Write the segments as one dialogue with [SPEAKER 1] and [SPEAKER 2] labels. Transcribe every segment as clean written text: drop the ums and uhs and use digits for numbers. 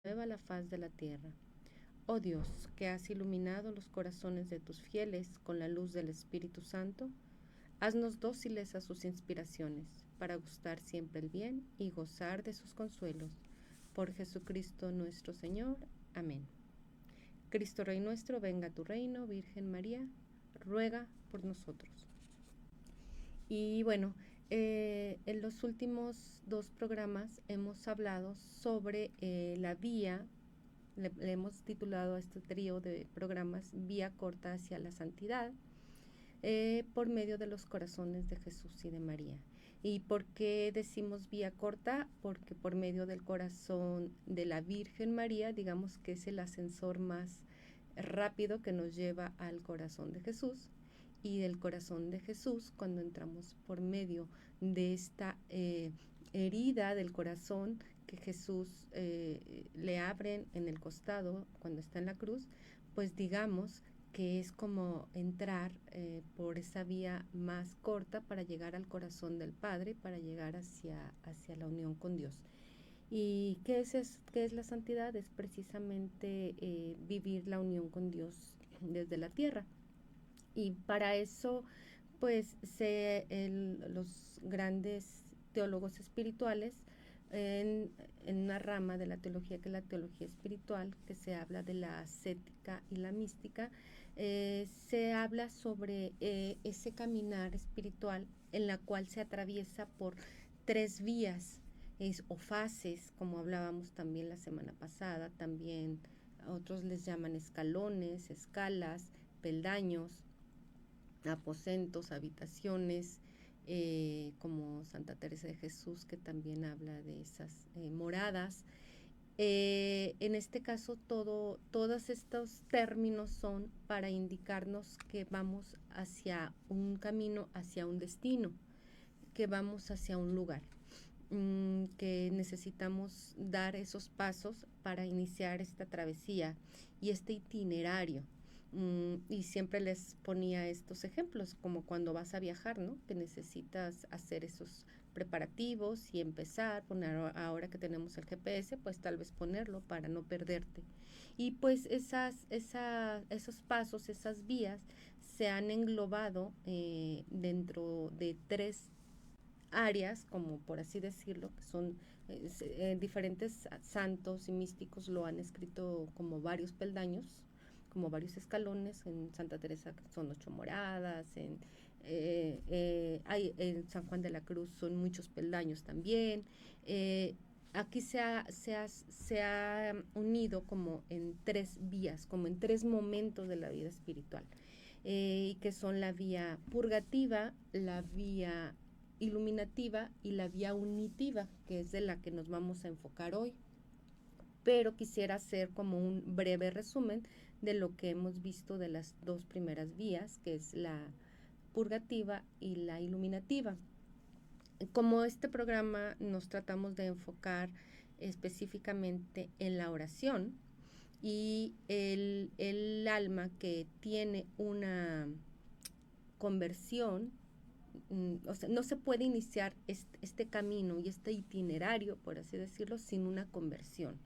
[SPEAKER 1] nueva la faz de la tierra. Oh Dios, que has iluminado los corazones de tus fieles con la luz del Espíritu Santo, haznos dóciles a sus inspiraciones, para gustar siempre el bien y gozar de sus consuelos. Por Jesucristo nuestro Señor. Amén. Cristo Rey nuestro, venga a tu reino, Virgen María, ruega por nosotros. Y bueno, en los últimos 2 programas hemos hablado sobre la vía, le hemos titulado a este trío de programas Vía Corta hacia la Santidad, por medio de los corazones de Jesús y de María. ¿Y por qué decimos vía corta? Porque por medio del corazón de la Virgen María, digamos que es el ascensor más rápido que nos lleva al corazón de Jesús, y del corazón de Jesús, cuando entramos por medio de esta herida del corazón que Jesús le abren en el costado cuando está en la cruz, pues digamos que es como entrar por esa vía más corta para llegar al corazón del Padre, para llegar hacia la unión con Dios. ¿Y qué es la santidad? Es precisamente vivir la unión con Dios desde la tierra. Y para eso, pues, los grandes teólogos espirituales, en una rama de la teología que es la teología espiritual, que se habla de la ascética y la mística, se habla sobre ese caminar espiritual en la cual se atraviesa por 3 vías o fases, como hablábamos también la semana pasada. También otros les llaman escalones, escalas, peldaños, aposentos, habitaciones, como Santa Teresa de Jesús, que también habla de esas moradas. En este caso, todos estos términos son para indicarnos que vamos hacia un camino, hacia un destino, que vamos hacia un lugar, que necesitamos dar esos pasos para iniciar esta travesía y este itinerario. Y siempre les ponía estos ejemplos, como cuando vas a viajar, ¿no? Que necesitas hacer esos preparativos y empezar, poner, ahora que tenemos el GPS, pues tal vez ponerlo para no perderte. Y pues esos pasos, esas vías, se han englobado dentro de 3 áreas, como por así decirlo, que son diferentes santos y místicos lo han escrito como varios peldaños, como varios escalones. En Santa Teresa son 8 moradas, en San Juan de la Cruz son muchos peldaños también. Aquí se ha unido como en 3 vías, como en 3 momentos de la vida espiritual, y que son la vía purgativa, la vía iluminativa y la vía unitiva, que es de la que nos vamos a enfocar hoy. Pero quisiera hacer como un breve resumen de lo que hemos visto de las 2 primeras vías, que es la purgativa y la iluminativa. Como este programa nos tratamos de enfocar específicamente en la oración, y el alma que tiene una conversión, o sea, no se puede iniciar este camino y este itinerario, por así decirlo, sin una conversión.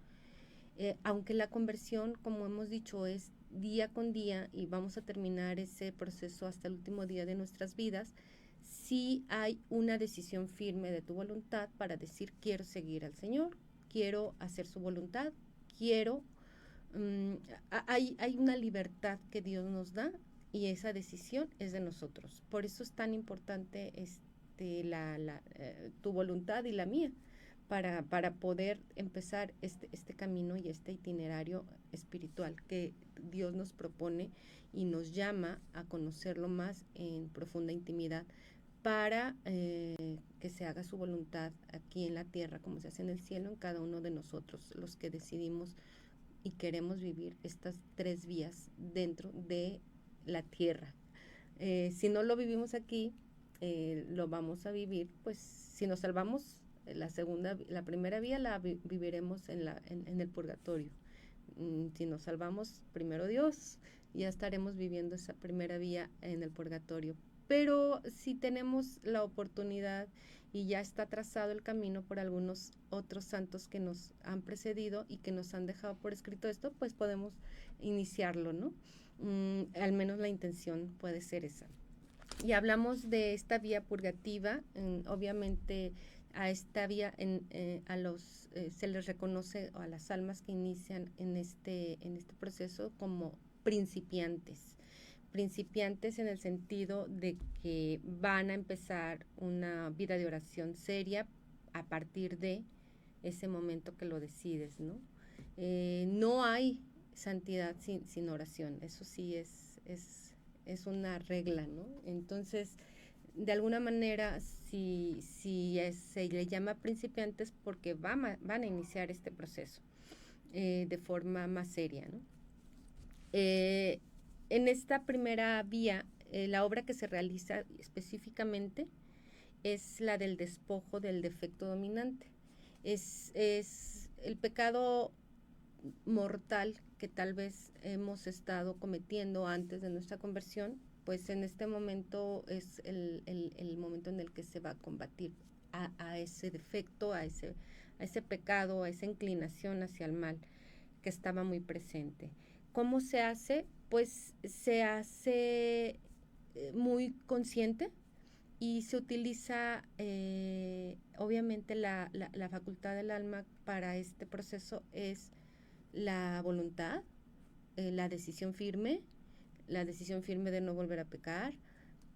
[SPEAKER 1] Aunque la conversión, como hemos dicho, es día con día y vamos a terminar ese proceso hasta el último día de nuestras vidas, sí hay una decisión firme de tu voluntad para decir: quiero seguir al Señor, quiero hacer su voluntad, quiero... hay una libertad que Dios nos da, y esa decisión es de nosotros. Por eso es tan importante tu voluntad y la mía, para poder empezar este camino y este itinerario espiritual que Dios nos propone y nos llama a conocerlo más en profunda intimidad, para que se haga su voluntad aquí en la tierra como se hace en el cielo, en cada uno de nosotros, los que decidimos y queremos vivir estas 3 vías dentro de la tierra. Si no lo vivimos aquí, lo vamos a vivir, pues si nos salvamos, la primera vía la viviremos en el purgatorio. Si nos salvamos, primero Dios, ya estaremos viviendo esa primera vía en el purgatorio. Pero si tenemos la oportunidad y ya está trazado el camino por algunos otros santos que nos han precedido y que nos han dejado por escrito esto, pues podemos iniciarlo, ¿no? Al menos la intención puede ser esa. Y hablamos de esta vía purgativa, obviamente a esta vía se les reconoce a las almas que inician en este proceso como principiantes. Principiantes en el sentido de que van a empezar una vida de oración seria a partir de ese momento que lo decides, ¿no? No hay santidad sin oración, eso sí es una regla, ¿no? Entonces, de alguna manera, si se le llama principiantes porque van a iniciar este proceso de forma más seria, ¿no? En esta primera vía, la obra que se realiza específicamente es la del despojo del defecto dominante. Es el pecado mortal que tal vez hemos estado cometiendo antes de nuestra conversión, pues en este momento es el momento en el que se va a combatir a ese defecto, a ese pecado, a esa inclinación hacia el mal que estaba muy presente. ¿Cómo se hace? Pues se hace muy consciente y se utiliza obviamente la facultad del alma para este proceso es la voluntad, la decisión firme de no volver a pecar,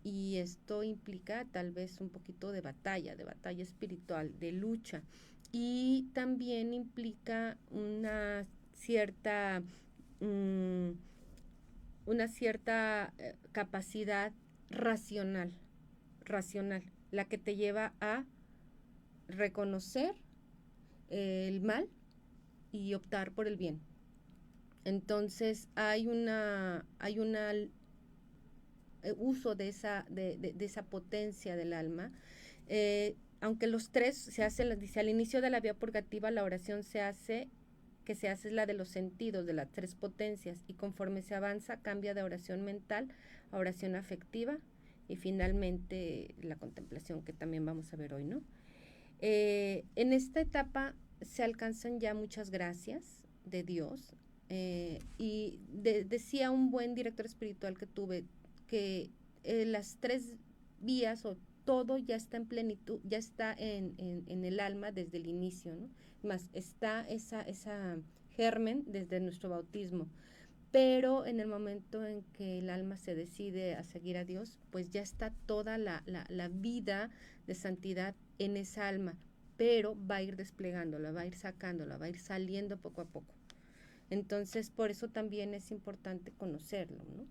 [SPEAKER 1] y esto implica tal vez un poquito de batalla espiritual, de lucha, y también implica mm, una cierta capacidad racional, la que te lleva a reconocer el mal y optar por el bien. Entonces hay uso de esa potencia del alma. Aunque los tres se hacen, dice, al inicio de la vía purgativa la oración que se hace es la de los sentidos, de las tres potencias, y conforme se avanza cambia de oración mental a oración afectiva y finalmente la contemplación, que también vamos a ver hoy, ¿no? En esta etapa se alcanzan ya muchas gracias de Dios, y decía un buen director espiritual que tuve que las tres vías o todo ya está en plenitud, ya está en el alma desde el inicio, ¿no? Más está esa germen desde nuestro bautismo, pero en el momento en que el alma se decide a seguir a Dios, pues ya está toda la vida de santidad en esa alma, pero va a ir desplegándola, va a ir sacándola, va a ir saliendo poco a poco. Entonces, por eso también es importante conocerlo, ¿no?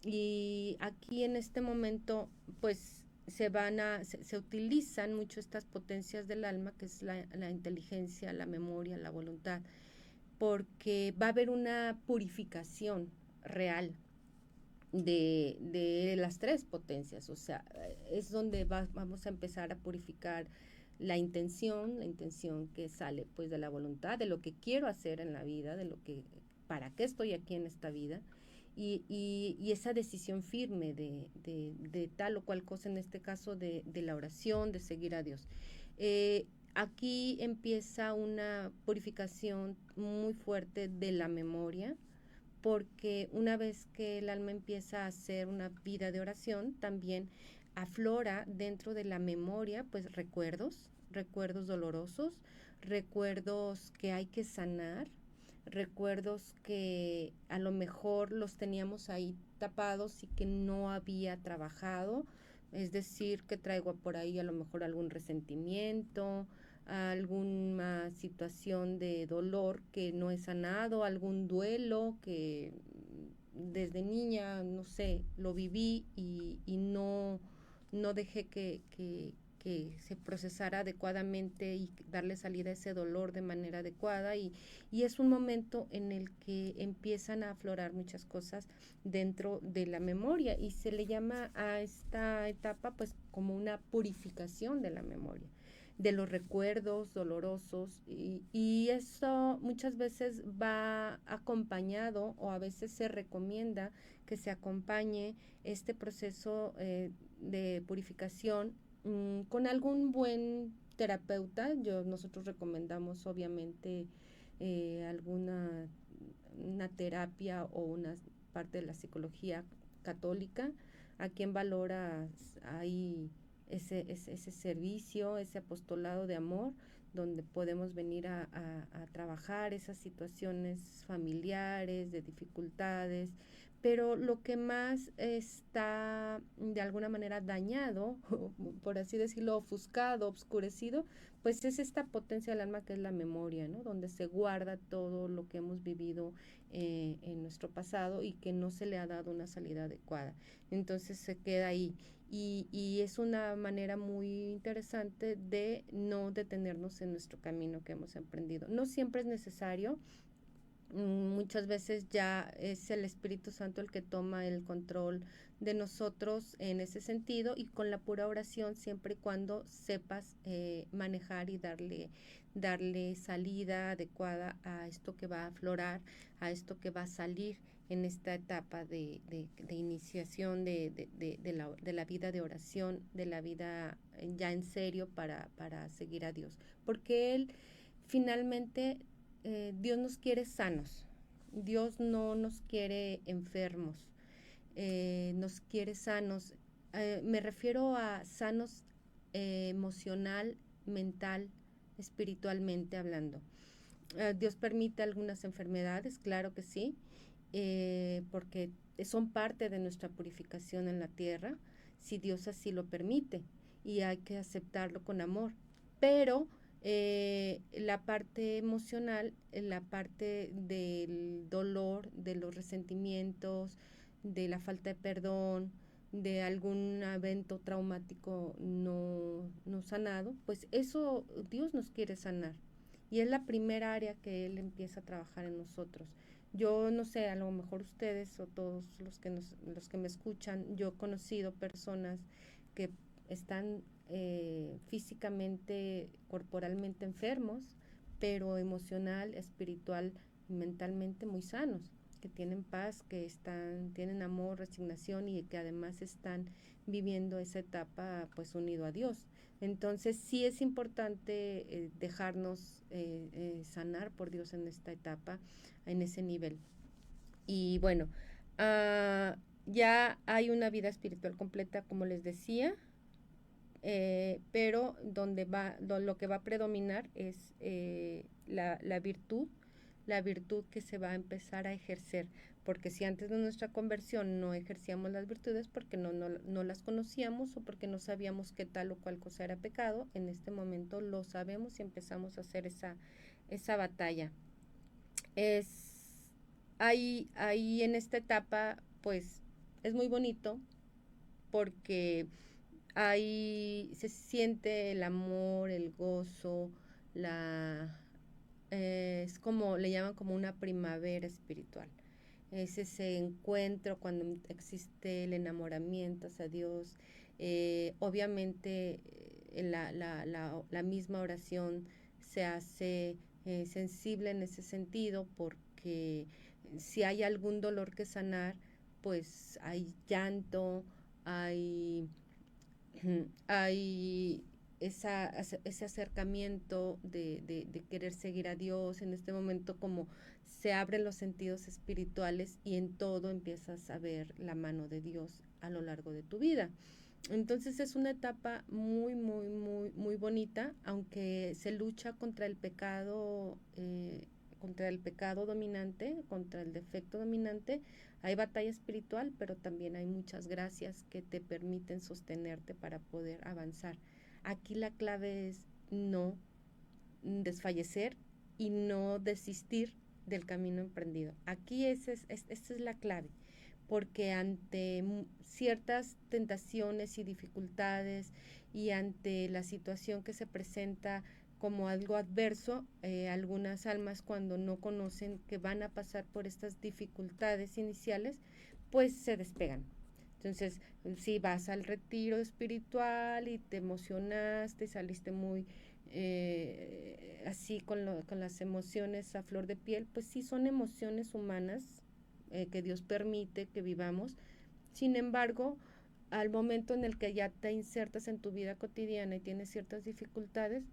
[SPEAKER 1] Y aquí en este momento, pues se utilizan mucho estas potencias del alma, que es la inteligencia, la memoria, la voluntad, porque va a haber una purificación real de las tres potencias. O sea, es donde vamos a empezar a purificar la intención que sale pues de la voluntad, de lo que quiero hacer en la vida, para qué estoy aquí en esta vida, y esa decisión firme de tal o cual cosa, en este caso de la oración, de seguir a Dios. Aquí empieza una purificación muy fuerte de la memoria, porque una vez que el alma empieza a hacer una vida de oración, también aflora dentro de la memoria pues recuerdos dolorosos, recuerdos que hay que sanar, recuerdos que a lo mejor los teníamos ahí tapados y que no había trabajado, es decir, que traigo por ahí a lo mejor algún resentimiento, alguna situación de dolor que no he sanado, algún duelo que desde niña, no sé, lo viví y no dejé que se procesara adecuadamente y darle salida a ese dolor de manera adecuada, y es un momento en el que empiezan a aflorar muchas cosas dentro de la memoria, y se le llama a esta etapa pues como una purificación de la memoria, de los recuerdos dolorosos, y eso muchas veces va acompañado, o a veces se recomienda que se acompañe este proceso de purificación con algún buen terapeuta. Nosotros recomendamos obviamente alguna una terapia o una parte de la psicología católica, a quien valora ahí ese servicio, ese apostolado de amor, donde podemos venir a trabajar esas situaciones familiares, de dificultades, pero lo que más está de alguna manera dañado, por así decirlo, ofuscado, obscurecido, pues es esta potencia del alma que es la memoria, ¿no? Donde se guarda todo lo que hemos vivido en nuestro pasado y que no se le ha dado una salida adecuada. Entonces se queda ahí. Y es una manera muy interesante de no detenernos en nuestro camino que hemos emprendido. No siempre es necesario. Muchas veces ya es el Espíritu Santo el que toma el control de nosotros en ese sentido, y con la pura oración, siempre y cuando sepas manejar y darle salida adecuada a esto que va a aflorar, a esto que va a salir en esta etapa de iniciación de la vida de oración, de la vida ya en serio para seguir a Dios. Porque Él finalmente, Dios nos quiere sanos, Dios no nos quiere enfermos, nos quiere sanos. Me refiero a sanos emocional, mental, espiritualmente hablando. Dios permite algunas enfermedades, claro que sí, porque son parte de nuestra purificación en la tierra, si Dios así lo permite, y hay que aceptarlo con amor. Pero la parte emocional, la parte del dolor, de los resentimientos, de la falta de perdón, de algún evento traumático no sanado, pues eso Dios nos quiere sanar. Y es la primera área que Él empieza a trabajar en nosotros. Yo no sé, a lo mejor ustedes o todos los que me escuchan, yo he conocido personas que están físicamente, corporalmente enfermos, pero emocional, espiritual y mentalmente muy sanos, que tienen paz, tienen amor, resignación, y que además están viviendo esa etapa pues unido a Dios. Entonces sí es importante dejarnos sanar por Dios en esta etapa, en ese nivel. Y bueno, ya hay una vida espiritual completa, como les decía, pero lo que va a predominar es la virtud que se va a empezar a ejercer, porque si antes de nuestra conversión no ejercíamos las virtudes porque no las conocíamos, o porque no sabíamos qué tal o cual cosa era pecado, en este momento lo sabemos y empezamos a hacer esa batalla. Ahí en esta etapa pues es muy bonito, porque ahí se siente el amor, el gozo, es como, le llaman como una primavera espiritual. Es ese encuentro cuando existe el enamoramiento hacia Dios. Obviamente la misma oración se hace sensible en ese sentido, porque si hay algún dolor que sanar, pues hay llanto, hay, hay ese acercamiento de querer seguir a Dios. En este momento, como se abren los sentidos espirituales, y en todo empiezas a ver la mano de Dios a lo largo de tu vida. Entonces es una etapa muy, muy, muy, muy bonita, aunque se lucha contra el pecado dominante, contra el defecto dominante. Hay batalla espiritual, pero también hay muchas gracias que te permiten sostenerte para poder avanzar. Aquí la clave es no desfallecer y no desistir del camino emprendido. Aquí esta es la clave, porque ante ciertas tentaciones y dificultades, y ante la situación que se presenta como algo adverso, algunas almas, cuando no conocen que van a pasar por estas dificultades iniciales, pues se despegan. Entonces, si vas al retiro espiritual y te emocionaste, saliste muy así con las emociones a flor de piel, pues sí son emociones humanas que Dios permite que vivamos. Sin embargo, al momento en el que ya te insertas en tu vida cotidiana y tienes ciertas dificultades,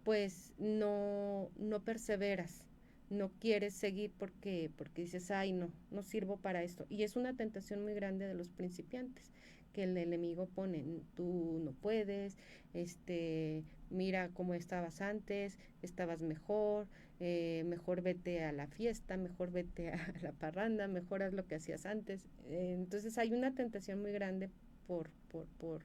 [SPEAKER 1] pues no perseveras, no quieres seguir porque dices, ay, no sirvo para esto. Y es una tentación muy grande de los principiantes, que el enemigo pone, tú no puedes, mira cómo estabas antes, estabas mejor, mejor vete a la fiesta, mejor vete a la parranda, mejor haz lo que hacías antes. Entonces hay una tentación muy grande por, por, por,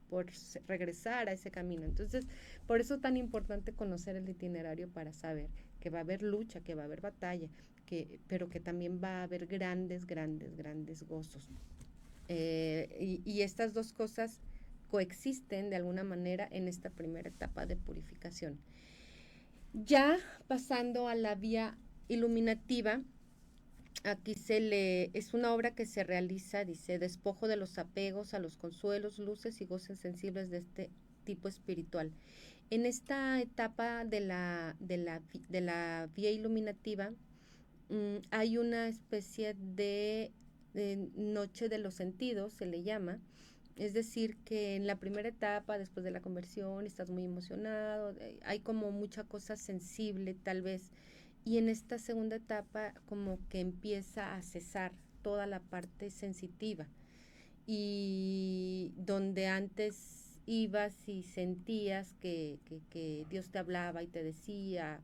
[SPEAKER 1] por regresar a ese camino. Entonces, por eso es tan importante conocer el itinerario para saber que va a haber lucha, que va a haber batalla, pero que también va a haber grandes, grandes, grandes gozos. Y estas dos cosas coexisten de alguna manera en esta primera etapa de purificación. Ya pasando a la vía iluminativa, aquí es una obra que se realiza, dice, despojo de los apegos a los consuelos, luces y goces sensibles de este tipo espiritual. En esta etapa de la vía iluminativa hay una especie de noche de los sentidos, se le llama. Es decir, que en la primera etapa, después de la conversión, estás muy emocionado, hay como mucha cosa sensible tal vez, y en esta segunda etapa como que empieza a cesar toda la parte sensitiva, y donde antes ibas y sentías que Dios te hablaba y te decía,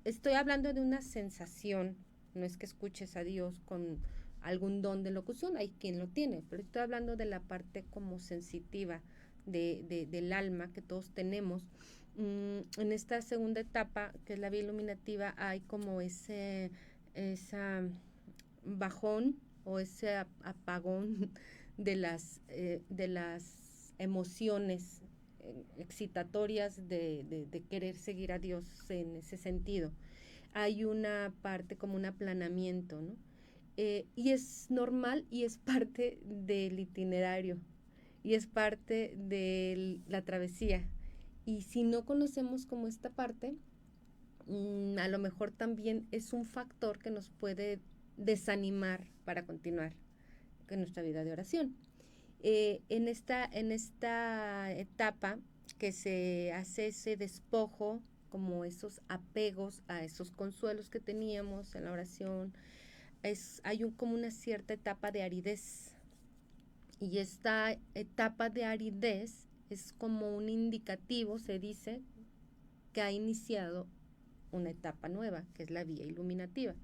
[SPEAKER 1] estoy hablando de una sensación, no es que escuches a Dios con algún don de locución, hay quien lo tiene, pero estoy hablando de la parte como sensitiva del alma que todos tenemos. En esta segunda etapa, que es la vía iluminativa, hay como esa bajón o ese apagón de las emociones excitatorias de querer seguir a Dios en ese sentido. Hay una parte como un aplanamiento, ¿no? Y es normal y es parte del itinerario y es parte de la travesía. Y si no conocemos como esta parte, a lo mejor también es un factor que nos puede desanimar para continuar con nuestra vida de oración. En esta etapa que se hace ese despojo, como esos apegos a esos consuelos que teníamos en la oración, hay como una cierta etapa de aridez. Y esta etapa de aridez es como un indicativo, se dice, que ha iniciado una etapa nueva, que es la vía iluminativa.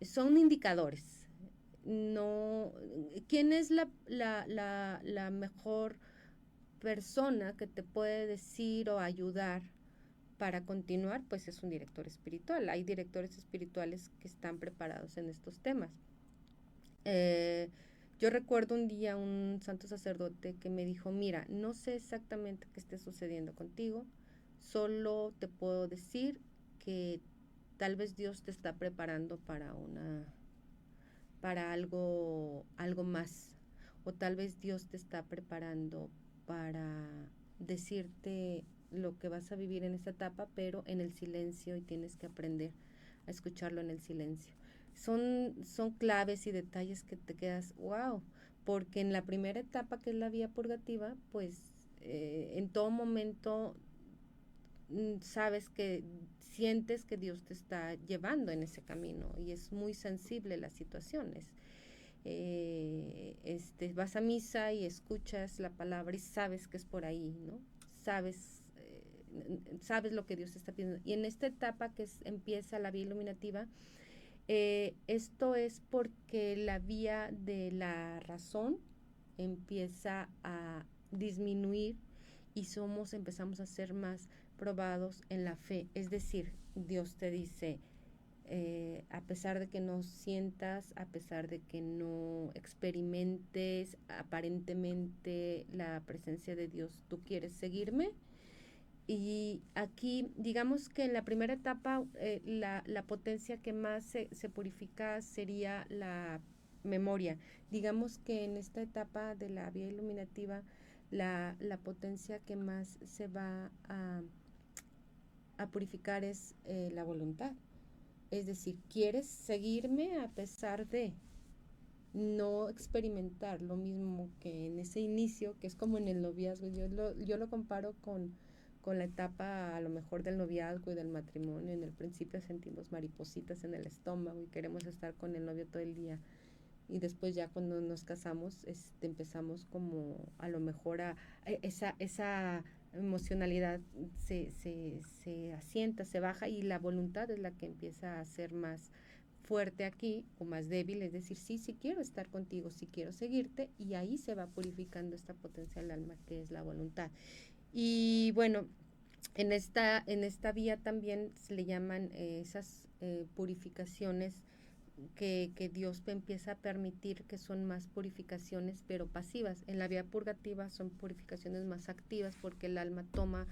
[SPEAKER 1] Son indicadores. No, ¿quién es la mejor persona que te puede decir o ayudar para continuar? Pues es un director espiritual. Hay directores espirituales que están preparados en estos temas. Yo recuerdo un día un santo sacerdote que me dijo, mira, no sé exactamente qué esté sucediendo contigo, solo te puedo decir que tal vez Dios te está preparando para algo más, o tal vez Dios te está preparando para decirte lo que vas a vivir en esta etapa, pero en el silencio, y tienes que aprender a escucharlo en el silencio. Son claves y detalles que te quedas, wow, porque en la primera etapa, que es la vía purgativa, pues en todo momento sabes que sientes que Dios te está llevando en ese camino y es muy sensible las situaciones. Vas a misa y escuchas la palabra y sabes que es por ahí, ¿no? Sabes lo que Dios está pidiendo. Y en esta etapa empieza la vía iluminativa, esto es porque la vía de la razón empieza a disminuir y empezamos a ser más probados en la fe. Es decir, Dios te dice, a pesar de que no sientas, a pesar de que no experimentes aparentemente la presencia de Dios, ¿tú quieres seguirme? Y aquí, digamos que en la primera etapa, la potencia que más se purifica sería la memoria. Digamos que en esta etapa de la vía iluminativa, la potencia que más se va a purificar es la voluntad. Es decir, ¿quieres seguirme a pesar de? no experimentar lo mismo que en ese inicio, que es como en el noviazgo. Yo lo comparo con la etapa a lo mejor del noviazgo y del matrimonio. En el principio sentimos maripositas en el estómago y queremos estar con el novio todo el día. Y después ya cuando nos casamos, empezamos como a lo mejor esa emocionalidad se asienta, se baja, y la voluntad es la que empieza a ser más fuerte aquí o más débil, es decir, sí, sí quiero estar contigo, sí quiero seguirte, y ahí se va purificando esta potencia del alma que es la voluntad. Y bueno, en esta vía también se le llaman esas purificaciones que Dios empieza a permitir, que son más purificaciones pero pasivas. En la vía purgativa son purificaciones más activas, porque el alma toma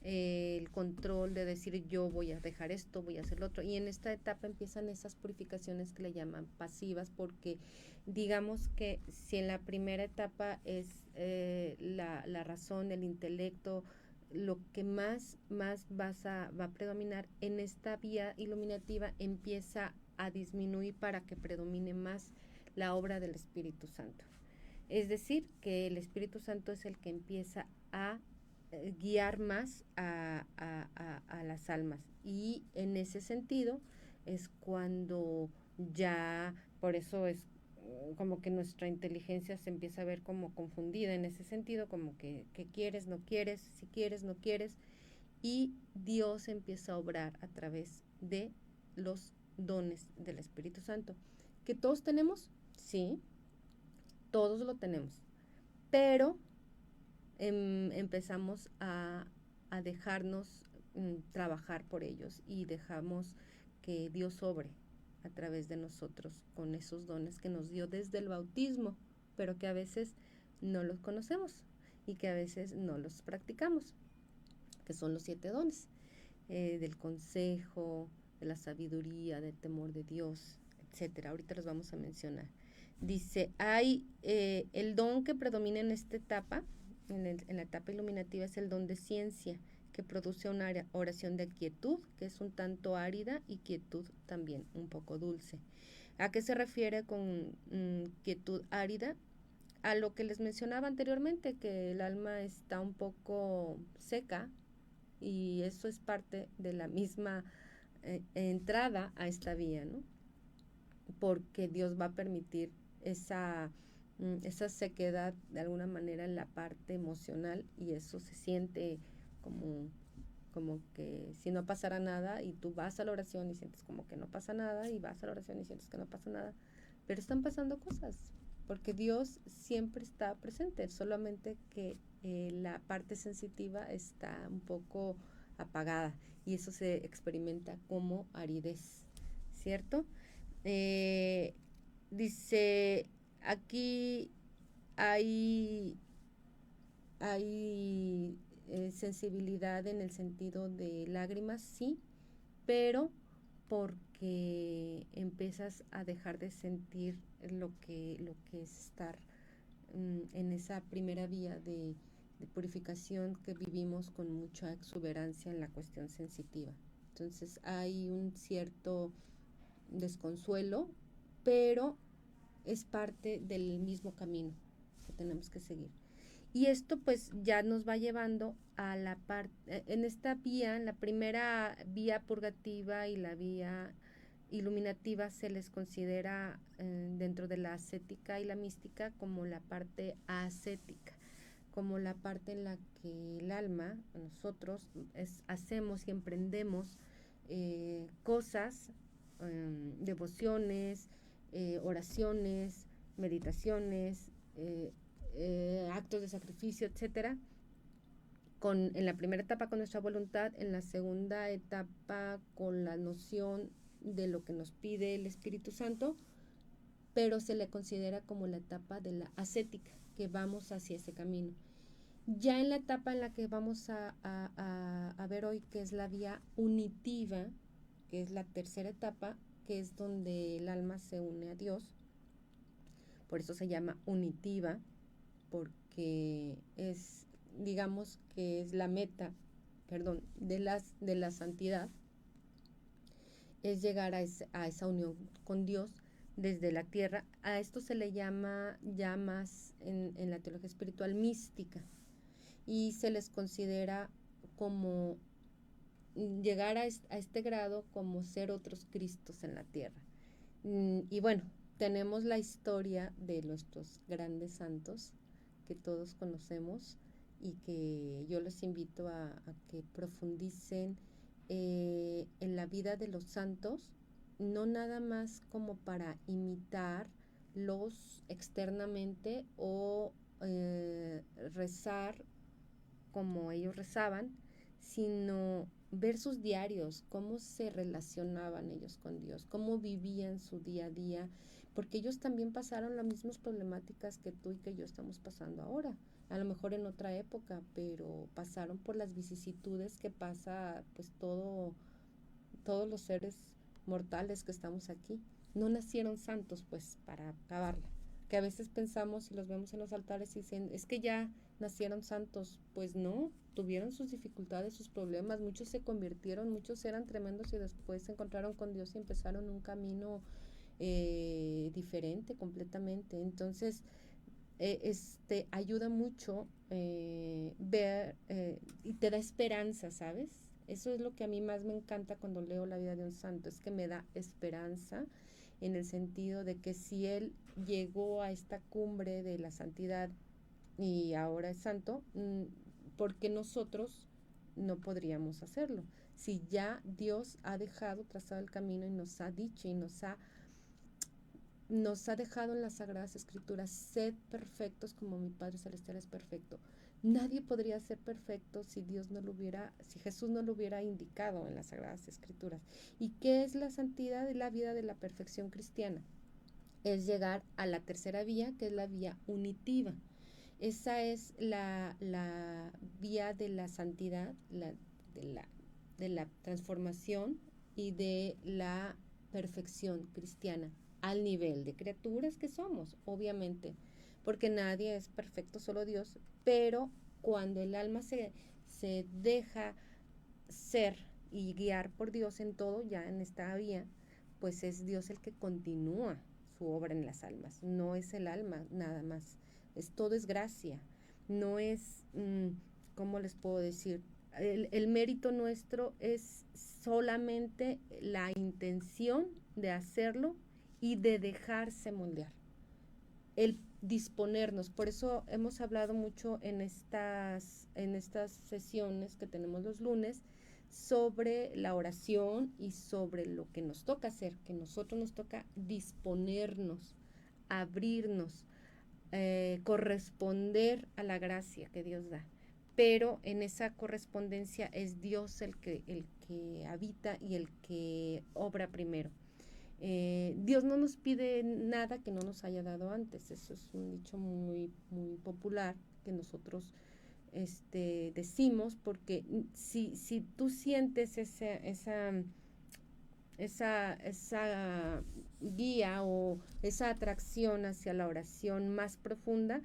[SPEAKER 1] el control de decir yo voy a dejar esto, voy a hacer lo otro, y en esta etapa empiezan esas purificaciones que le llaman pasivas, porque digamos que si en la primera etapa es la razón, el intelecto, lo que más va a predominar, en esta vía iluminativa empieza a disminuir para que predomine más la obra del Espíritu Santo. Es decir, que el Espíritu Santo es el que empieza a guiar más a las almas. Y en ese sentido es cuando ya, por eso es como que nuestra inteligencia se empieza a ver como confundida en ese sentido, como que quieres, no quieres, si quieres, no quieres, y Dios empieza a obrar a través de los dones del Espíritu Santo. ¿Que todos tenemos? Sí, todos lo tenemos, pero empezamos a dejarnos trabajar por ellos, y dejamos que Dios obre a través de nosotros con esos dones que nos dio desde el bautismo, pero que a veces no los conocemos y que a veces no los practicamos, que son los 7 dones, del consejo, de la sabiduría, del temor de Dios, etcétera. Ahorita los vamos a mencionar. Dice, hay el don que predomina en esta etapa, en la etapa iluminativa, es el don de ciencia, que produce una oración de quietud, que es un tanto árida, y quietud también un poco dulce. ¿A qué se refiere con quietud árida? A lo que les mencionaba anteriormente, que el alma está un poco seca, y eso es parte de la misma entrada a esta vía, ¿no? Porque Dios va a permitir esa sequedad de alguna manera en la parte emocional, y eso se siente como que si no pasara nada, y tú vas a la oración y sientes como que no pasa nada, y vas a la oración y sientes que no pasa nada, pero están pasando cosas, porque Dios siempre está presente, solamente que la parte sensitiva está un poco apagada, y eso se experimenta como aridez, ¿cierto? Eh, Dice, aquí hay, hay sensibilidad en el sentido de lágrimas, sí, pero porque empiezas a dejar de sentir lo que es estar en esa primera vía de purificación, que vivimos con mucha exuberancia en la cuestión sensitiva. Entonces hay un cierto desconsuelo, pero es parte del mismo camino que tenemos que seguir. Y esto pues ya nos va llevando a la parte, en esta vía, en la primera vía purgativa y la vía iluminativa, se les considera dentro de la ascética y la mística como la parte ascética, como la parte en la que el alma, nosotros, hacemos y emprendemos cosas, devociones, oraciones, meditaciones, actos de sacrificio, etcétera, en la primera etapa con nuestra voluntad, en la segunda etapa con la noción de lo que nos pide el Espíritu Santo, pero se le considera como la etapa de la ascética, que vamos hacia ese camino. Ya en la etapa en la que vamos a ver hoy, que es la vía unitiva, que es la tercera etapa, que es donde el alma se une a Dios, por eso se llama unitiva, porque es, digamos que es la meta, perdón, de la santidad, es llegar a esa unión con Dios desde la tierra. A esto se le llama ya más en la teología espiritual mística, y se les considera como llegar a este grado como ser otros Cristos en la tierra. Y bueno, tenemos la historia de nuestros grandes santos que todos conocemos y que yo les invito a que profundicen en la vida de los santos, no nada más como para imitarlos externamente o rezar como ellos rezaban, sino ver sus diarios, cómo se relacionaban ellos con Dios, cómo vivían su día a día, porque ellos también pasaron las mismas problemáticas que tú y que yo estamos pasando ahora, a lo mejor en otra época, pero pasaron por las vicisitudes que pasa pues todos los seres mortales que estamos aquí. No nacieron santos pues para acabarla, que a veces pensamos y los vemos en los altares y dicen, es que ya nacieron santos. Pues no, tuvieron sus dificultades, sus problemas, muchos se convirtieron, muchos eran tremendos y después se encontraron con Dios y empezaron un camino diferente completamente. Entonces, ayuda mucho ver y te da esperanza, ¿sabes? Eso es lo que a mí más me encanta cuando leo la vida de un santo, es que me da esperanza en el sentido de que si él llegó a esta cumbre de la santidad y ahora es santo, porque nosotros no podríamos hacerlo. Si ya Dios ha dejado trazado el camino y nos ha dicho y nos ha dejado en las Sagradas Escrituras, sed perfectos como mi Padre Celestial es perfecto. Nadie podría ser perfecto si si Jesús no lo hubiera indicado en las Sagradas Escrituras. ¿Y qué es la santidad? Es la vida de la perfección cristiana. Es llegar a la tercera vía, que es la vía unitiva. Esa es la vía de la santidad, de la transformación y de la perfección cristiana, al nivel de criaturas que somos, obviamente, porque nadie es perfecto, solo Dios, pero cuando el alma se deja ser y guiar por Dios en todo, ya en esta vía, pues es Dios el que continúa su obra en las almas, no es el alma nada más, todo es gracia, no es, ¿cómo les puedo decir? El mérito nuestro es solamente la intención de hacerlo y de dejarse moldear, el disponernos. Por eso hemos hablado mucho en estas sesiones que tenemos los lunes sobre la oración y sobre lo que nos toca hacer, que nosotros nos toca disponernos, abrirnos, corresponder a la gracia que Dios da. Pero en esa correspondencia es Dios el que habita y el que obra primero. Dios no nos pide nada que no nos haya dado antes. Eso es un dicho muy, muy popular que nosotros decimos, porque si tú sientes esa guía o esa atracción hacia la oración más profunda,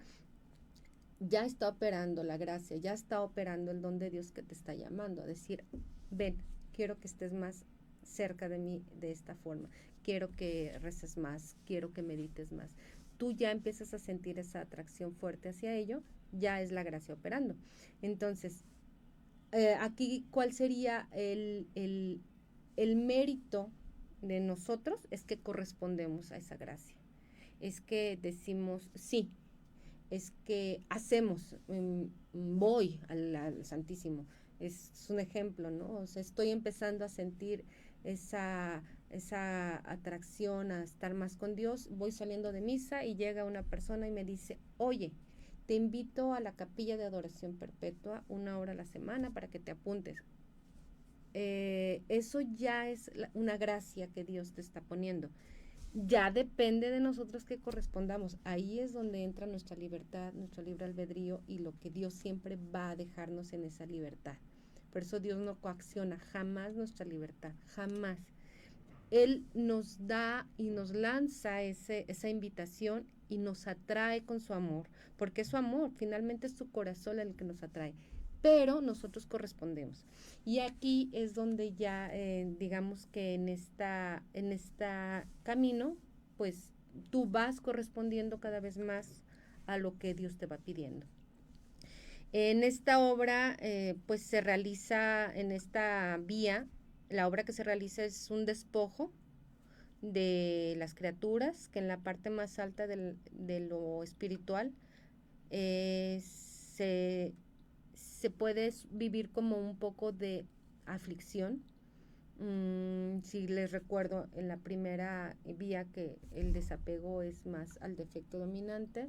[SPEAKER 1] ya está operando la gracia, ya está operando el don de Dios que te está llamando a decir, ven, quiero que estés más cerca de mí de esta forma, quiero que reces más, quiero que medites más. Tú ya empiezas a sentir esa atracción fuerte hacia ello, ya es la gracia operando. Entonces, aquí, ¿cuál sería el mérito de nosotros? Es que correspondemos a esa gracia. Es que decimos, sí, es que hacemos, voy al Santísimo. Es un ejemplo, ¿no? O sea, estoy empezando a sentir esa atracción a estar más con Dios, voy saliendo de misa y llega una persona y me dice, oye, te invito a la capilla de adoración perpetua 1 hora a la semana para que te apuntes. Eso ya es una gracia que Dios te está poniendo. Ya depende de nosotros que correspondamos. Ahí es donde entra nuestra libertad, nuestro libre albedrío y lo que Dios siempre va a dejarnos en esa libertad. Por eso Dios no coacciona jamás nuestra libertad, jamás. Él nos da y nos lanza esa invitación y nos atrae con su amor, porque es su amor, finalmente es su corazón el que nos atrae, pero nosotros correspondemos. Y aquí es donde ya, digamos que en esta camino, pues tú vas correspondiendo cada vez más a lo que Dios te va pidiendo. En esta obra, pues se realiza en esta vía, la obra que se realiza es un despojo de las criaturas, que en la parte más alta de lo espiritual se puede vivir como un poco de aflicción. Si les recuerdo, en la primera vía que el desapego es más al defecto dominante,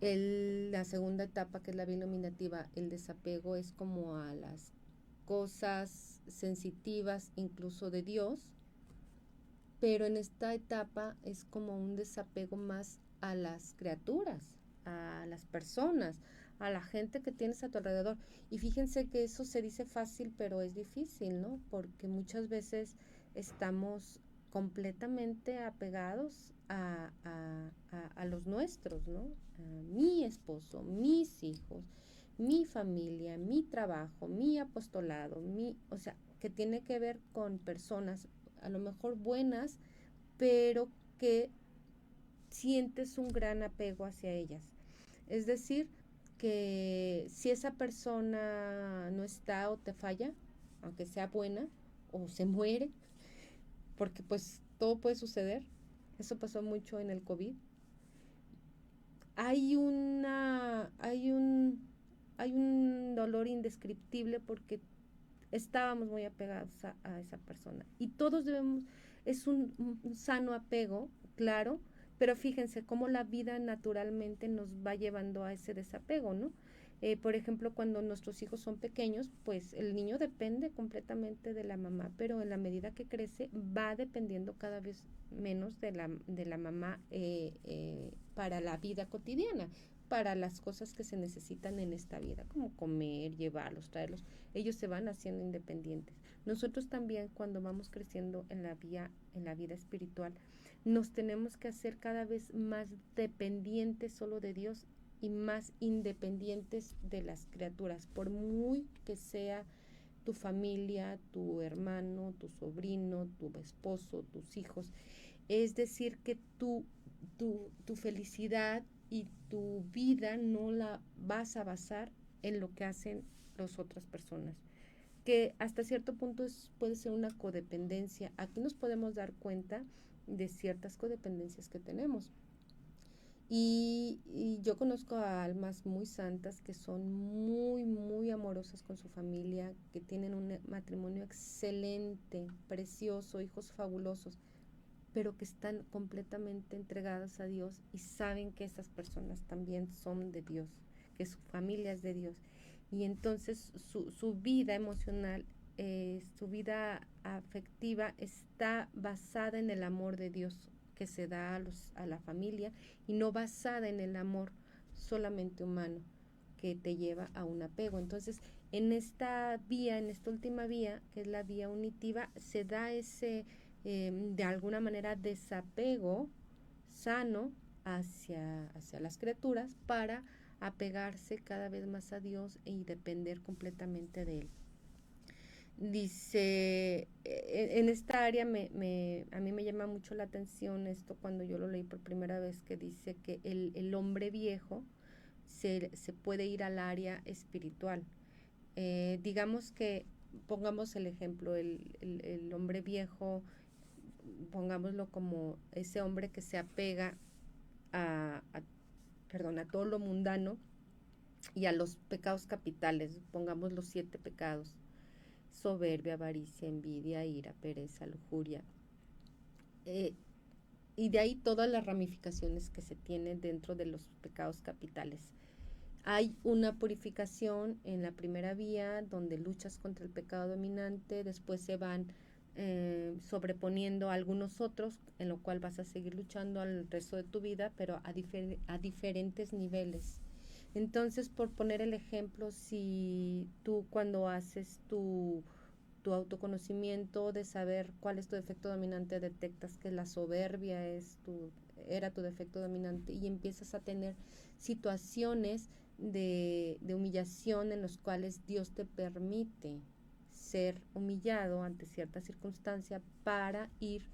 [SPEAKER 1] la segunda etapa, que es la vía iluminativa, el desapego es como a las cosas sensitivas, incluso de Dios, pero en esta etapa es como un desapego más a las criaturas, a las personas, a la gente que tienes a tu alrededor. Y fíjense que eso se dice fácil, pero es difícil, ¿no? Porque muchas veces estamos completamente apegados a los nuestros, ¿no? A mi esposo, mis hijos, mi familia, mi trabajo, mi apostolado, o sea, que tiene que ver con personas a lo mejor buenas, pero que sientes un gran apego hacia ellas. Es decir, que si esa persona no está o te falla, aunque sea buena, o se muere, porque pues todo puede suceder, eso pasó mucho en el COVID, hay un dolor indescriptible porque estábamos muy apegados a esa persona. Y todos debemos, es un sano apego, claro, pero fíjense cómo la vida naturalmente nos va llevando a ese desapego, ¿no? Por ejemplo, cuando nuestros hijos son pequeños, pues el niño depende completamente de la mamá, pero en la medida que crece va dependiendo cada vez menos de la mamá para la vida cotidiana, para las cosas que se necesitan en esta vida, como comer, llevarlos, traerlos. Ellos se van haciendo independientes. Nosotros también, cuando vamos creciendo en la vida espiritual, nos tenemos que hacer cada vez más dependientes solo de Dios y más independientes de las criaturas, por muy que sea tu familia, tu hermano, tu sobrino, tu esposo, tus hijos. Es decir, que tu felicidad y tu vida no la vas a basar en lo que hacen las otras personas, que hasta cierto punto puede ser una codependencia. Aquí nos podemos dar cuenta de ciertas codependencias que tenemos. Y yo conozco a almas muy santas que son muy, muy amorosas con su familia, que tienen un matrimonio excelente, precioso, hijos fabulosos, pero que están completamente entregadas a Dios y saben que esas personas también son de Dios, que su familia es de Dios. Y entonces su vida emocional, su vida afectiva está basada en el amor de Dios que se da a la familia y no basada en el amor solamente humano que te lleva a un apego. Entonces, en esta vía, en esta última vía, que es la vía unitiva, se da ese de alguna manera desapego sano hacia las criaturas para apegarse cada vez más a Dios y depender completamente de Él. Dice, en esta área a mí me llama mucho la atención esto cuando yo lo leí por primera vez, que dice que el hombre viejo se puede ir al área espiritual. Digamos que, pongamos el ejemplo, el hombre viejo, pongámoslo como ese hombre que se apega a todo lo mundano y a los pecados capitales, pongamos los 7 pecados: soberbia, avaricia, envidia, ira, pereza, lujuria, y de ahí todas las ramificaciones que se tienen dentro de los pecados capitales. Hay una purificación en la primera vía donde luchas contra el pecado dominante, después se van sobreponiendo a algunos otros, en lo cual vas a seguir luchando al resto de tu vida, pero a diferentes niveles. Entonces, por poner el ejemplo, si tú cuando haces tu autoconocimiento de saber cuál es tu defecto dominante, detectas que la soberbia era tu defecto dominante y empiezas a tener situaciones de humillación en los cuales Dios te permite ser humillado ante cierta circunstancia para ir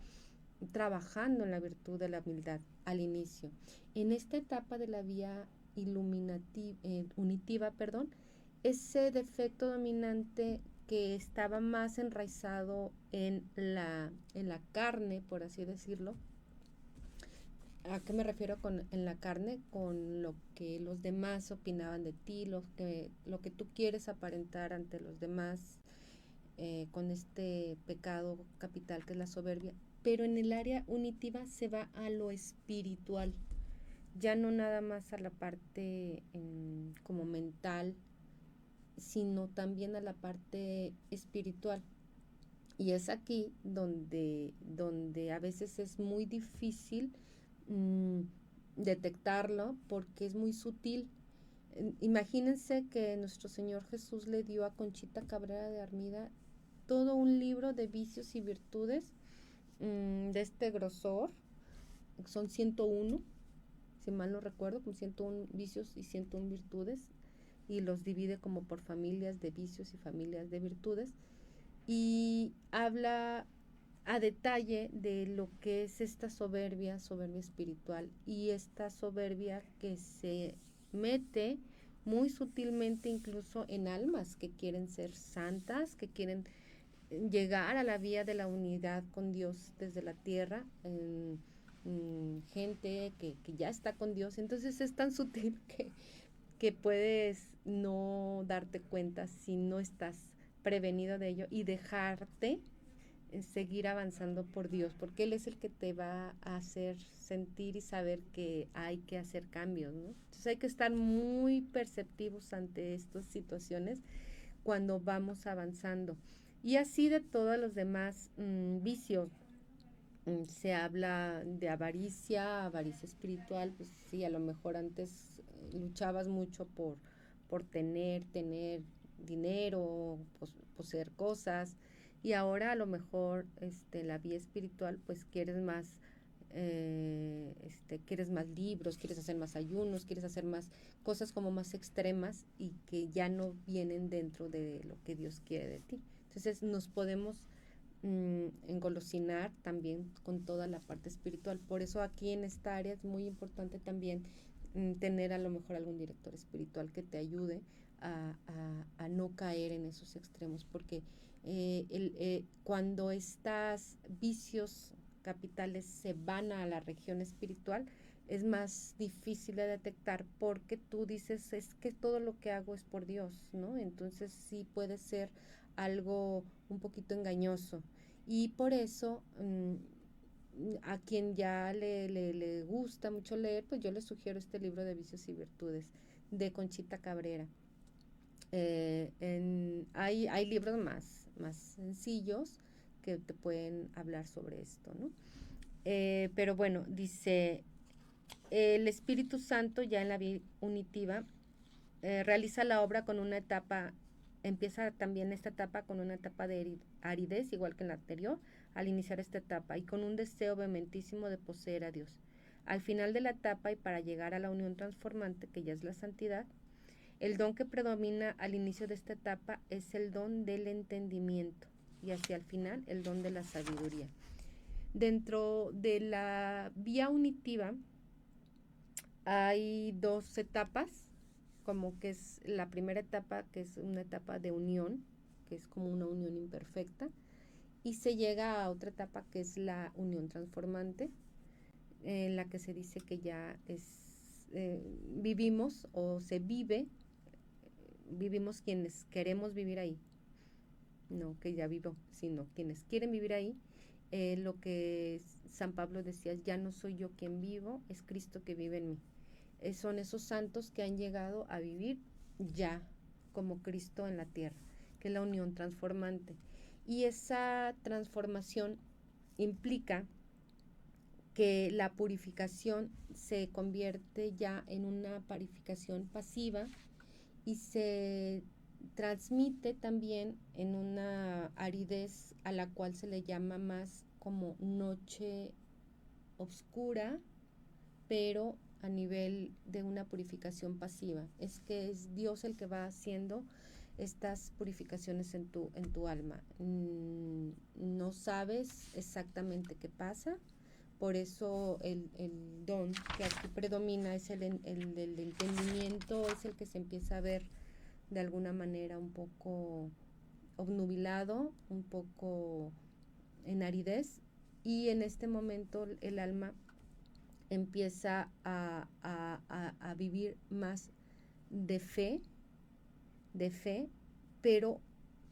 [SPEAKER 1] trabajando en la virtud de la humildad al inicio. En esta etapa de la vía unitiva, ese defecto dominante que estaba más enraizado en la carne, por así decirlo. ¿A qué me refiero en la carne? Con lo que los demás opinaban de ti, lo que tú quieres aparentar ante los demás, con este pecado capital que es la soberbia. Pero en el área unitiva se va a lo espiritual, ya no nada más a la parte como mental, sino también a la parte espiritual. Y es aquí donde a veces es muy difícil mmm, detectarlo porque es muy sutil. Imagínense que nuestro Señor Jesús le dio a Conchita Cabrera de Armida todo un libro de vicios y virtudes de este grosor. Son 101, si mal no recuerdo, con 101 vicios y 101 virtudes, y los divide como por familias de vicios y familias de virtudes, y habla a detalle de lo que es esta soberbia espiritual, y esta soberbia que se mete muy sutilmente incluso en almas que quieren ser santas, que quieren llegar a la vía de la unidad con Dios desde la tierra, gente que ya está con Dios. Entonces es tan sutil que puedes no darte cuenta si no estás prevenido de ello y dejarte seguir avanzando por Dios, porque Él es el que te va a hacer sentir y saber que hay que hacer cambios, ¿no? Entonces hay que estar muy perceptivos ante estas situaciones cuando vamos avanzando. Y así de todos los demás vicios. Se habla de avaricia espiritual, pues sí, a lo mejor antes luchabas mucho por tener dinero, poseer cosas, y ahora a lo mejor la vía espiritual, pues quieres más libros, quieres hacer más ayunos, quieres hacer más cosas como más extremas y que ya no vienen dentro de lo que Dios quiere de ti. Entonces nos podemos engolosinar también con toda la parte espiritual. Por eso aquí en esta área es muy importante también tener a lo mejor algún director espiritual que te ayude a no caer en esos extremos, porque cuando estos vicios capitales se van a la región espiritual, es más difícil de detectar porque tú dices, es que todo lo que hago es por Dios, ¿no? Entonces sí puede ser algo un poquito engañoso. Y por eso a quien ya le gusta mucho leer, pues yo le sugiero este libro de Vicios y Virtudes de Conchita Cabrera. Hay libros más sencillos que te pueden hablar sobre esto, ¿no? Pero bueno, dice, el Espíritu Santo ya en la vida unitiva realiza la obra con una etapa, empieza también esta etapa con una etapa de aridez, igual que en la anterior, al iniciar esta etapa, y con un deseo vehementísimo de poseer a Dios. Al final de la etapa y para llegar a la unión transformante, que ya es la santidad, el don que predomina al inicio de esta etapa es el don del entendimiento y hacia el final el don de la sabiduría. Dentro de la vía unitiva hay dos etapas, como que es la primera etapa, que es una etapa de unión, que es como una unión imperfecta, y se llega a otra etapa que es la unión transformante, en la que se dice que ya vivimos o se vive, vivimos quienes queremos vivir ahí, no que ya vivo, sino quienes quieren vivir ahí. Lo que San Pablo decía es, ya no soy yo quien vivo, es Cristo que vive en mí. Son esos santos que han llegado a vivir ya como Cristo en la tierra, que es la unión transformante. Y esa transformación implica que la purificación se convierte ya en una purificación pasiva y se transmite también en una aridez a la cual se le llama más como noche oscura, pero a nivel de una purificación pasiva. Es que es Dios el que va haciendo estas purificaciones en tu alma. No sabes exactamente qué pasa, por eso el don que aquí predomina es el entendimiento, es el que se empieza a ver de alguna manera un poco obnubilado, un poco en aridez, y en este momento el alma empieza a vivir más de fe, pero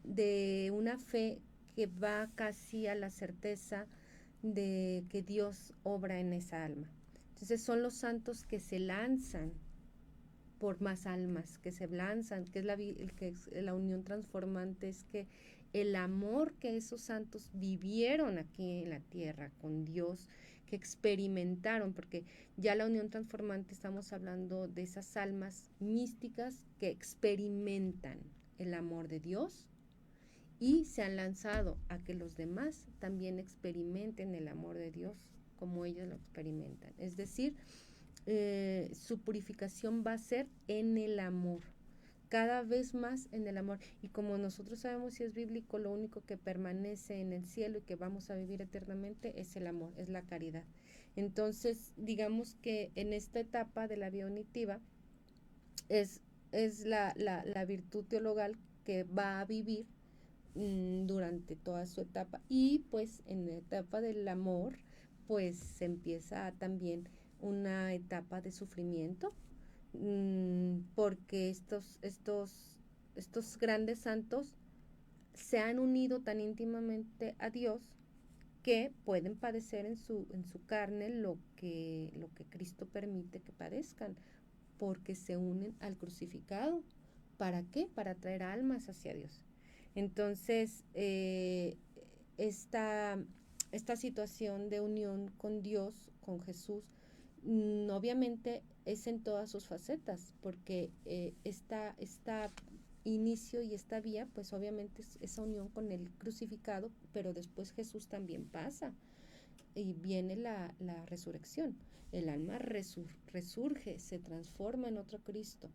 [SPEAKER 1] de una fe que va casi a la certeza de que Dios obra en esa alma. Entonces son los santos que se lanzan por más almas, que se lanzan, que es la unión transformante, es que el amor que esos santos vivieron aquí en la tierra con Dios, que experimentaron, porque ya la unión transformante estamos hablando de esas almas místicas que experimentan el amor de Dios y se han lanzado a que los demás también experimenten el amor de Dios como ellos lo experimentan. Es decir, su purificación va a ser en el amor, cada vez más en el amor. Y como nosotros sabemos, si es bíblico, lo único que permanece en el cielo y que vamos a vivir eternamente es el amor, es la caridad. Entonces, digamos que en esta etapa de la vida unitiva es la virtud teologal que va a vivir durante toda su etapa. Y pues en la etapa del amor, pues se empieza también una etapa de sufrimiento, porque estos grandes santos se han unido tan íntimamente a Dios que pueden padecer en su carne lo que Cristo permite que padezcan, porque se unen al crucificado. ¿Para qué? Para traer almas hacia Dios. Entonces, esta, esta situación de unión con Dios, con Jesús, obviamente es en todas sus facetas, porque esta inicio y esta vía, pues obviamente es esa unión con el crucificado, pero después Jesús también pasa y viene la resurrección. El alma resurge, se transforma en otro Cristo,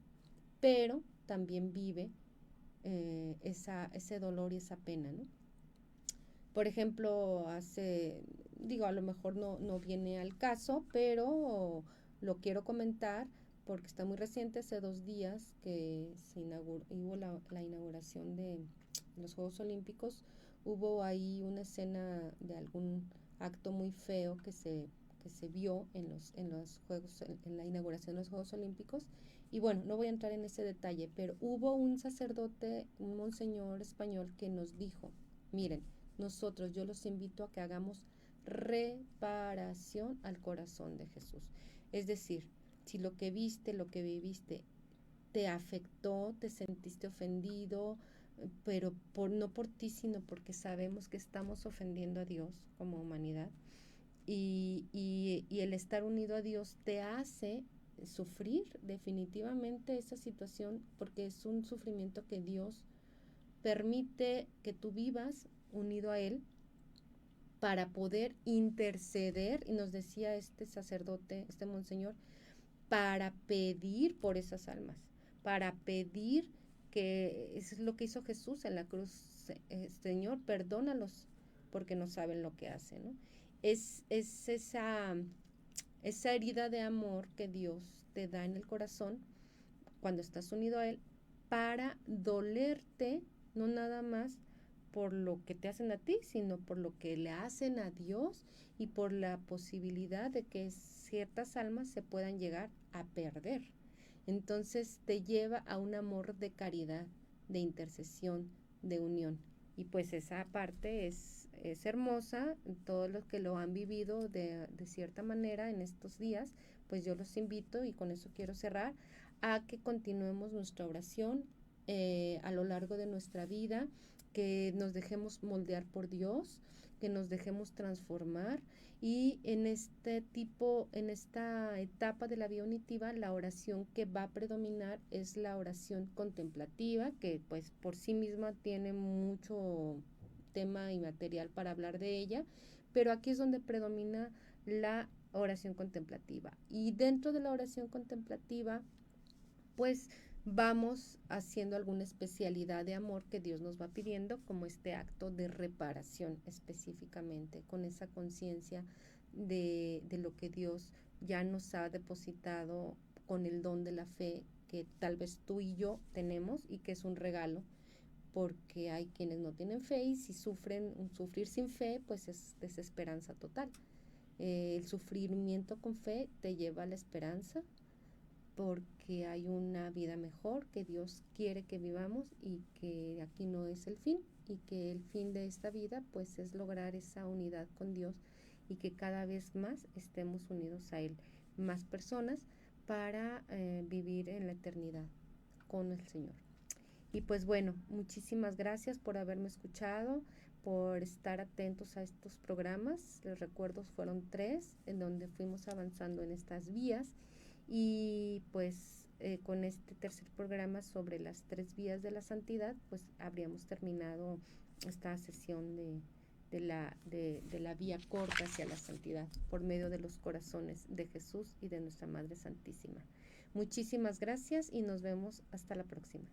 [SPEAKER 1] pero también vive ese dolor y esa pena, ¿no? Por ejemplo, a lo mejor no viene al caso, pero lo quiero comentar porque está muy reciente, hace 2 días que hubo la inauguración de los Juegos Olímpicos. Hubo ahí una escena de algún acto muy feo que se vio en los Juegos, en la inauguración de los Juegos Olímpicos. Y bueno, no voy a entrar en ese detalle, pero hubo un sacerdote, un monseñor español, que nos dijo: miren, yo los invito a que hagamos reparación al corazón de Jesús. Es decir, si lo que viste, lo que viviste, te afectó, te sentiste ofendido, pero no por ti, sino porque sabemos que estamos ofendiendo a Dios como humanidad. Y el estar unido a Dios te hace sufrir definitivamente esa situación, porque es un sufrimiento que Dios permite que tú vivas unido a Él para poder interceder, y nos decía este sacerdote, este monseñor, para pedir por esas almas, para pedir, que eso es lo que hizo Jesús en la cruz: Señor, perdónalos porque no saben lo que hacen, ¿no? Es esa herida de amor que Dios te da en el corazón cuando estás unido a Él, para dolerte, no nada más por lo que te hacen a ti, sino por lo que le hacen a Dios y por la posibilidad de que ciertas almas se puedan llegar a perder. Entonces te lleva a un amor de caridad, de intercesión, de unión. Y pues esa parte es hermosa. Todos los que lo han vivido de cierta manera en estos días, pues yo los invito, y con eso quiero cerrar, a que continuemos nuestra oración a lo largo de nuestra vida, que nos dejemos moldear por Dios, que nos dejemos transformar. Y en esta etapa de la vida unitiva, la oración que va a predominar es la oración contemplativa, que pues por sí misma tiene mucho tema y material para hablar de ella, pero aquí es donde predomina la oración contemplativa. Y dentro de la oración contemplativa, pues vamos haciendo alguna especialidad de amor que Dios nos va pidiendo, como este acto de reparación específicamente, con esa conciencia de lo que Dios ya nos ha depositado con el don de la fe que tal vez tú y yo tenemos y que es un regalo, porque hay quienes no tienen fe y si sufren un sufrir sin fe, pues es desesperanza total. El sufrimiento con fe te lleva a la esperanza porque hay una vida mejor que Dios quiere que vivamos y que aquí no es el fin y que el fin de esta vida pues es lograr esa unidad con Dios y que cada vez más estemos unidos a Él, más personas para vivir en la eternidad con el Señor. Y pues bueno, muchísimas gracias por haberme escuchado, por estar atentos a estos programas. Les recuerdo, fueron 3 en donde fuimos avanzando en estas vías y pues con este tercer programa sobre las 3 vías de la santidad, pues habríamos terminado esta sesión de la vía corta hacia la santidad por medio de los corazones de Jesús y de nuestra Madre Santísima. Muchísimas gracias y nos vemos hasta la próxima.